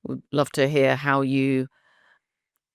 Would love to hear how you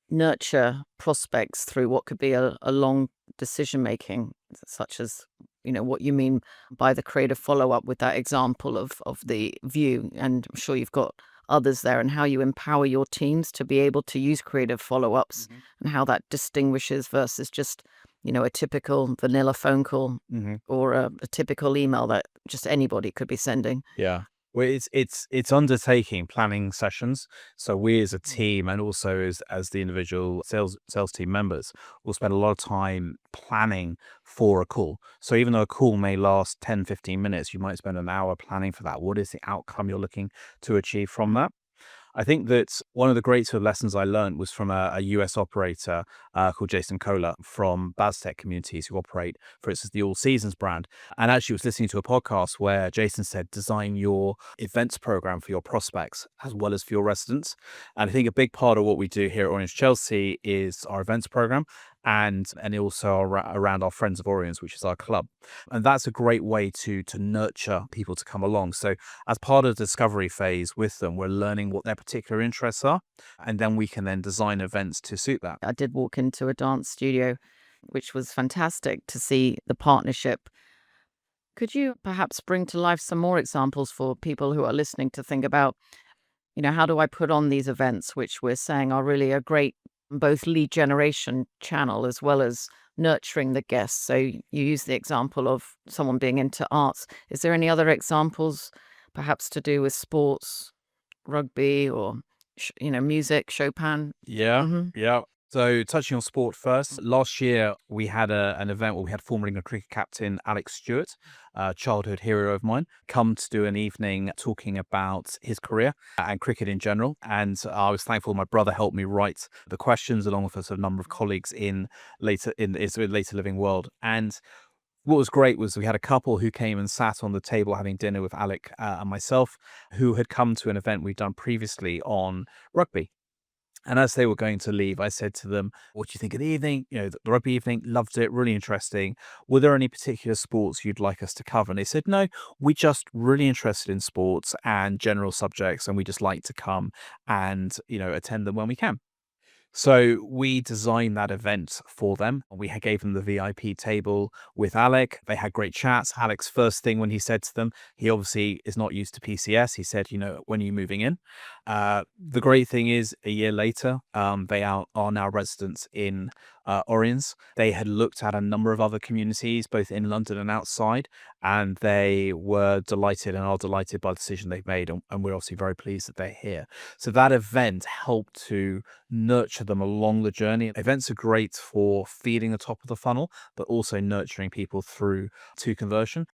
nurture prospects through what could be a long decision making, such as what you mean by the creative follow up with that example of the view, and I'm sure you've got others there, and how you empower your teams to be able to use creative follow ups, Mhm. and how that distinguishes versus just a typical vanilla phone call Mhm. or a typical email that just anybody could be sending. Yeah. Well, it's undertaking planning sessions. So we as a team and also as the individual sales team members will spend a lot of time planning for a call. So even though a call may last 10-15 minutes, you might spend an hour planning for that. What is the outcome you're looking to achieve from that? I think that one of the great sort of lessons I learned was from a US operator called Jason Kohler from Baztec Communities, who operate, for instance, the All Seasons brand. And actually was listening to a podcast where Jason said, design your events program for your prospects as well as for your residents. And I think a big part of what we do here at Orange Chelsea is our events program and also around our Friends of Auriens, which is our club. And that's a great way to nurture people to come along. So as part of the discovery phase with them, we're learning what their particular interests are, and then we can then design events to suit that. I did walk into a dance studio, which was fantastic to see the partnership. Could you perhaps bring to life some more examples for people who are listening to think about, how do I put on these events, which we're saying are really a great both lead generation channel as well as nurturing the guests? So you use the example of someone being into arts. Is there any other examples, perhaps to do with sports, rugby, or music, Chopin? Yeah, Hmm. yeah. So touching on sport first, last year we had an event where we had former England cricket captain Alex Stewart, a childhood hero of mine, come to do an evening talking about his career and cricket in general. And I was thankful my brother helped me write the questions along with a sort of number of colleagues in his later living world. And what was great was we had a couple who came and sat on the table having dinner with Alec and myself, who had come to an event we'd done previously on rugby. And as they were going to leave, I said to them, what do you think of the evening? The rugby evening, loved it, really interesting. Were there any particular sports you'd like us to cover? And they said, no, we just really interested in sports and general subjects, and we just like to come and, attend them when we can. So we designed that event for them. We gave them the VIP table with Alec. They had great chats. Alec's first thing when he said to them, he obviously is not used to PCS. He said, when are you moving in? The great thing is a year later, they are now residents in Auriens. They had looked at a number of other communities, both in London and outside, and they were delighted and are delighted by the decision they've made. And we're obviously very pleased that they're here. So that event helped to nurture them along the journey. Events are great for feeding the top of the funnel, but also nurturing people through to conversion.